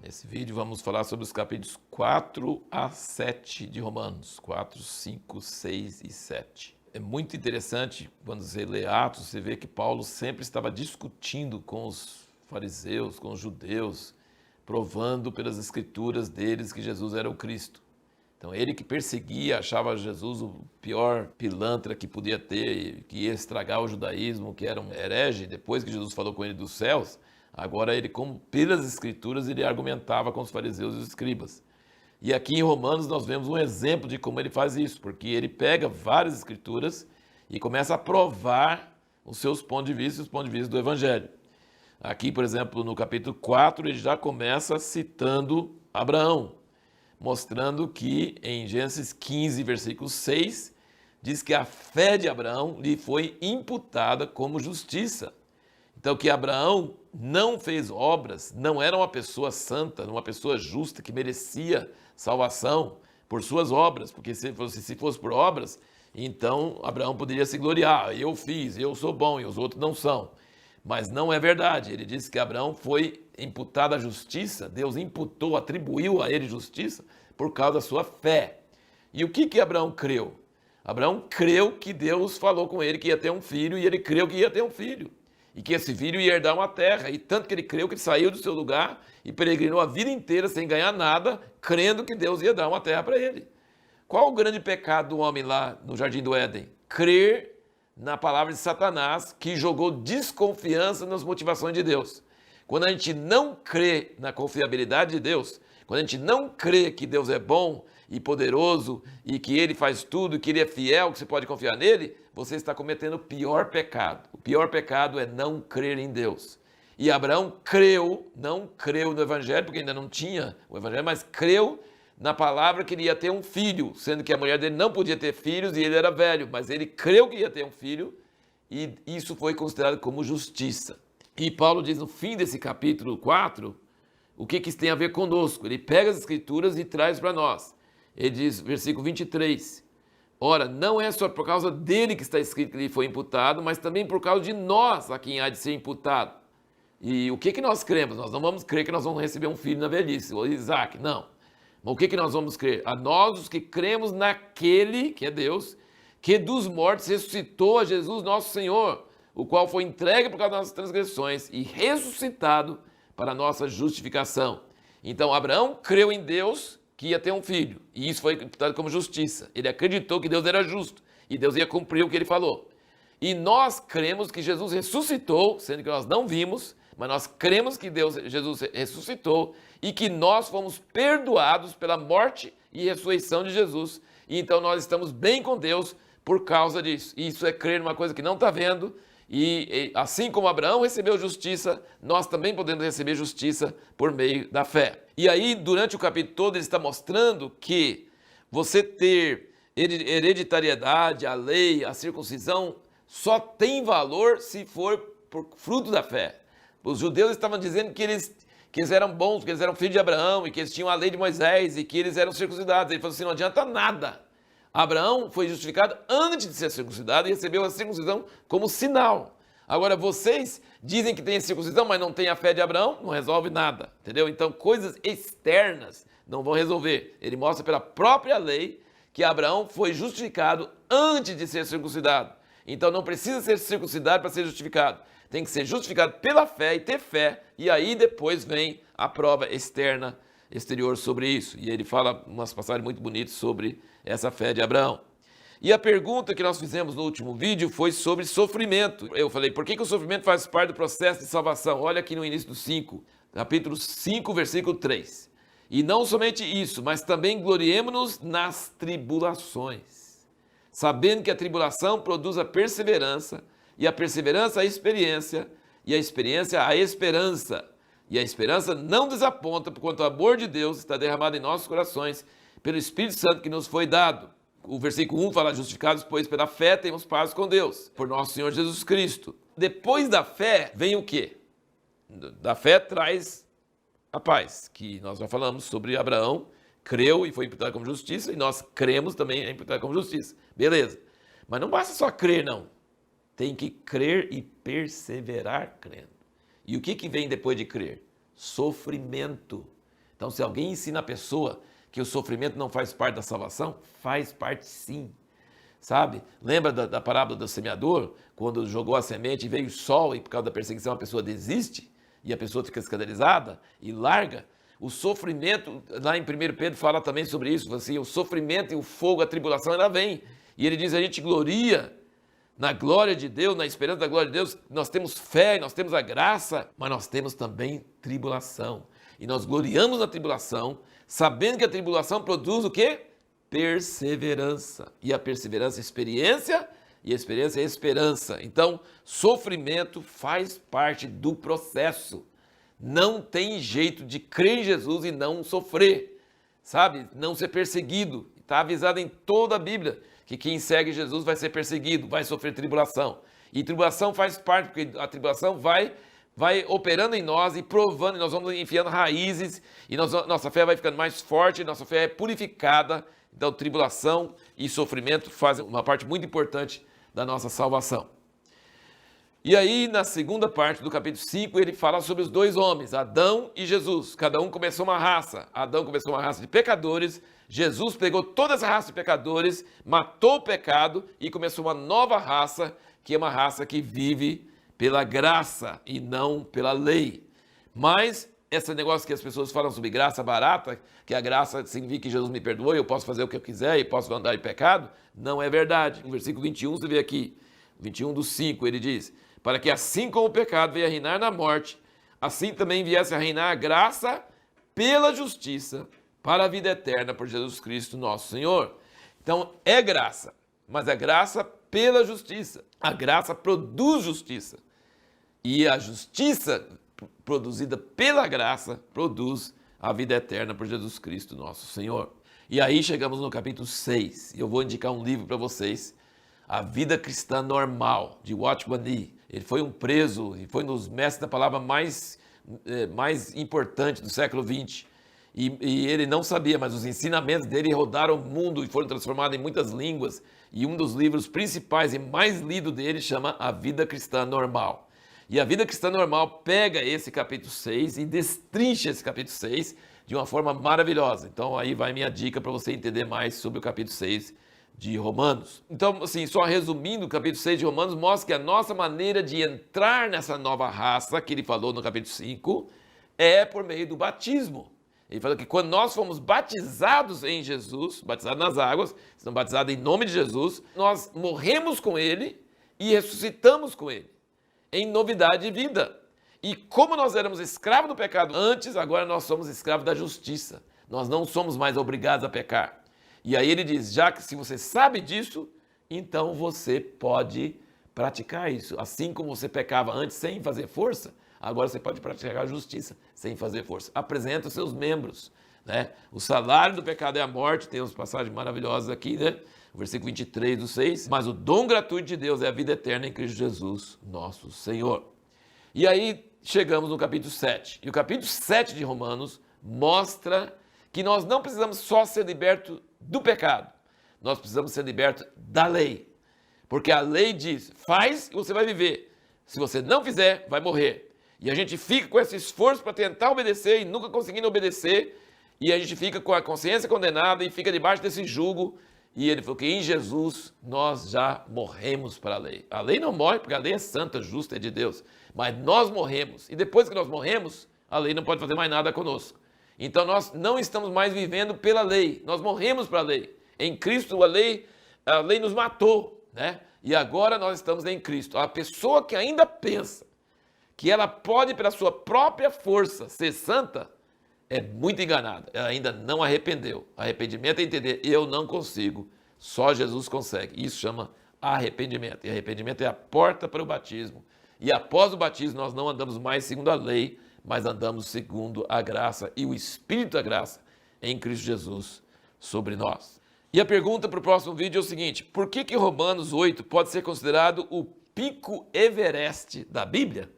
Nesse vídeo vamos falar sobre os capítulos 4 a 7 de Romanos, 4, 5, 6 e 7. É muito interessante quando você lê Atos, você vê que Paulo sempre estava discutindo com os fariseus, com os judeus, provando pelas escrituras deles que Jesus era o Cristo. Então ele que perseguia, achava Jesus o pior pilantra que podia ter, que ia estragar o judaísmo, que era um herege, depois que Jesus falou com ele dos céus, agora ele, como pelas escrituras, ele argumentava com os fariseus e os escribas. E aqui em Romanos nós vemos um exemplo de como ele faz isso, porque ele pega várias escrituras e começa a provar os seus pontos de vista e os pontos de vista do Evangelho. Aqui, por exemplo, no capítulo 4, ele já começa citando Abraão, mostrando que em Gênesis 15, versículo 6, diz que a fé de Abraão lhe foi imputada como justiça. Então, que Abraão não fez obras, não era uma pessoa santa, uma pessoa justa que merecia salvação por suas obras, porque se fosse por obras, então Abraão poderia se gloriar, eu fiz, eu sou bom e os outros não são. Mas não é verdade, ele diz que Abraão foi imputado a justiça, Deus imputou, atribuiu a ele justiça por causa da sua fé. E o que Abraão creu? Abraão creu que Deus falou com ele que ia ter um filho e ele creu que ia ter um filho. E que esse filho ia herdar uma terra, e tanto que ele creu que ele saiu do seu lugar e peregrinou a vida inteira sem ganhar nada, crendo que Deus ia dar uma terra para ele. Qual o grande pecado do homem lá no Jardim do Éden? Crer na palavra de Satanás, que jogou desconfiança nas motivações de Deus. Quando a gente não crê na confiabilidade de Deus, quando a gente não crê que Deus é bom e poderoso e que Ele faz tudo, que Ele é fiel, que você pode confiar nele, você está cometendo o pior pecado. O pior pecado é não crer em Deus. E Abraão creu, não creu no Evangelho, porque ainda não tinha o Evangelho, mas creu na palavra que ele ia ter um filho, sendo que a mulher dele não podia ter filhos e ele era velho, mas ele creu que ia ter um filho e isso foi considerado como justiça. E Paulo diz no fim desse capítulo 4, o que isso tem a ver conosco. Ele pega as escrituras e traz para nós. Ele diz, versículo 23, ora, não é só por causa dele que está escrito que ele foi imputado, mas também por causa de nós a quem há de ser imputado. E o que nós cremos? Nós não vamos crer que nós vamos receber um filho na velhice, ou Isaac, não. Mas o que nós vamos crer? A nós, os que cremos naquele, que é Deus, que dos mortos ressuscitou a Jesus nosso Senhor, o qual foi entregue por causa das nossas transgressões e ressuscitado para a nossa justificação. Então, Abraão creu em Deus que ia ter um filho, e isso foi imputado como justiça. Ele acreditou que Deus era justo, e Deus ia cumprir o que ele falou. E nós cremos que Jesus ressuscitou, sendo que nós não vimos, mas nós cremos que Jesus ressuscitou e que nós fomos perdoados pela morte e ressurreição de Jesus. E então nós estamos bem com Deus por causa disso. E isso é crer numa coisa que não está vendo. E assim como Abraão recebeu justiça, nós também podemos receber justiça por meio da fé. E aí, durante o capítulo todo, ele está mostrando que você ter hereditariedade, a lei, a circuncisão, só tem valor se for por fruto da fé. Os judeus estavam dizendo que eles eram bons, que eles eram filhos de Abraão e que eles tinham a lei de Moisés e que eles eram circuncidados. Ele falou assim, não adianta nada. Abraão foi justificado antes de ser circuncidado e recebeu a circuncisão como sinal. Agora, vocês dizem que tem a circuncisão, mas não tem a fé de Abraão, não resolve nada, entendeu? Então, coisas externas não vão resolver. Ele mostra pela própria lei que Abraão foi justificado antes de ser circuncidado. Então, não precisa ser circuncidado para ser justificado. Tem que ser justificado pela fé e ter fé, e aí depois vem a prova externa, exterior sobre isso. E ele fala umas passagens muito bonitas sobre essa fé de Abraão. E a pergunta que nós fizemos no último vídeo foi sobre sofrimento. Eu falei, por que o sofrimento faz parte do processo de salvação? Olha aqui no início do 5, capítulo 5, versículo 3. E não somente isso, mas também gloriemo-nos nas tribulações, sabendo que a tribulação produz a perseverança, e a perseverança a experiência, e a experiência a esperança. E a esperança não desaponta, porquanto o amor de Deus está derramado em nossos corações pelo Espírito Santo que nos foi dado. O versículo 1 fala, justificados, pois pela fé temos paz com Deus, por nosso Senhor Jesus Cristo. Depois da fé vem o quê? Da fé traz a paz, que nós já falamos sobre Abraão, creu e foi imputado como justiça, e nós cremos também é imputado como justiça. Beleza. Mas não basta só crer, não. Tem que crer e perseverar crendo. E o que vem depois de crer? Sofrimento. Então, se alguém ensina a pessoa que o sofrimento não faz parte da salvação, faz parte sim. Sabe? Lembra da parábola do semeador? Quando jogou a semente e veio o sol e por causa da perseguição a pessoa desiste e a pessoa fica escandalizada e larga? O sofrimento, lá em 1 Pedro fala também sobre isso, assim, o sofrimento e o fogo, a tribulação, ela vem. E ele diz, a gente gloria na glória de Deus, na esperança da glória de Deus, nós temos fé, nós temos a graça, mas nós temos também tribulação. E nós gloriamos na tribulação, sabendo que a tribulação produz o quê? Perseverança. E a perseverança é experiência, e a experiência é esperança. Então, sofrimento faz parte do processo. Não tem jeito de crer em Jesus e não sofrer, sabe? Não ser perseguido. Está avisado em toda a Bíblia que quem segue Jesus vai ser perseguido, vai sofrer tribulação. E tribulação faz parte, porque a tribulação vai operando em nós e provando, e nós vamos enfiando raízes, e nossa fé vai ficando mais forte, nossa fé é purificada. Então, tribulação e sofrimento fazem uma parte muito importante da nossa salvação. E aí, na segunda parte do capítulo 5, ele fala sobre os dois homens, Adão e Jesus. Cada um começou uma raça. Adão começou uma raça de pecadores, Jesus pegou toda essa raça de pecadores, matou o pecado e começou uma nova raça, que é uma raça que vive pela graça e não pela lei. Mas esse negócio que as pessoas falam sobre graça barata, que a graça significa que Jesus me perdoou, eu posso fazer o que eu quiser e posso andar em pecado, não é verdade. No versículo 21, você vê aqui, 21:5, ele diz, para que assim como o pecado veio a reinar na morte, assim também viesse a reinar a graça pela justiça para a vida eterna por Jesus Cristo nosso Senhor. Então é graça, mas é graça pela justiça. A graça produz justiça. E a justiça produzida pela graça produz a vida eterna por Jesus Cristo nosso Senhor. E aí chegamos no capítulo 6, e eu vou indicar um livro para vocês, A Vida Cristã Normal, de Watchman Nee. Ele foi um preso e foi um dos mestres da palavra mais importante do século XX. E ele não sabia, mas os ensinamentos dele rodaram o mundo e foram transformados em muitas línguas. E um dos livros principais e mais lido dele chama A Vida Cristã Normal. E a Vida Cristã Normal pega esse capítulo 6 e destrincha esse capítulo 6 de uma forma maravilhosa. Então aí vai minha dica para você entender mais sobre o capítulo 6 de Romanos. Então, assim, só resumindo, o capítulo 6 de Romanos mostra que a nossa maneira de entrar nessa nova raça, que ele falou no capítulo 5, é por meio do batismo. Ele falou que quando nós fomos batizados em Jesus, batizados nas águas, estamos batizados em nome de Jesus, nós morremos com ele e ressuscitamos com ele, em novidade de vida. E como nós éramos escravos do pecado antes, agora nós somos escravos da justiça. Nós não somos mais obrigados a pecar. E aí ele diz, já que se você sabe disso, então você pode praticar isso. Assim como você pecava antes sem fazer força, agora você pode praticar a justiça sem fazer força. Apresenta os seus membros, né? O salário do pecado é a morte, tem umas passagens maravilhosas aqui, né? O versículo 23:6. Mas o dom gratuito de Deus é a vida eterna em Cristo Jesus, nosso Senhor. E aí chegamos no capítulo 7. E o capítulo 7 de Romanos mostra que nós não precisamos só ser libertos do pecado. Nós precisamos ser libertos da lei. Porque a lei diz, faz e você vai viver. Se você não fizer, vai morrer. E a gente fica com esse esforço para tentar obedecer e nunca conseguindo obedecer. E a gente fica com a consciência condenada e fica debaixo desse jugo. E ele falou que em Jesus nós já morremos para a lei. A lei não morre porque a lei é santa, justa, é de Deus. Mas nós morremos. E depois que nós morremos, a lei não pode fazer mais nada conosco. Então nós não estamos mais vivendo pela lei. Nós morremos para a lei. Em Cristo a lei nos matou, né? E agora nós estamos em Cristo. A pessoa que ainda pensa que ela pode, pela sua própria força, ser santa, é muito enganada. Ela ainda não arrependeu. Arrependimento é entender, eu não consigo, só Jesus consegue. Isso chama arrependimento. E arrependimento é a porta para o batismo. E após o batismo, nós não andamos mais segundo a lei, mas andamos segundo a graça e o Espírito da graça em Cristo Jesus sobre nós. E a pergunta para o próximo vídeo é o seguinte, por que Romanos 8 pode ser considerado o pico Everest da Bíblia?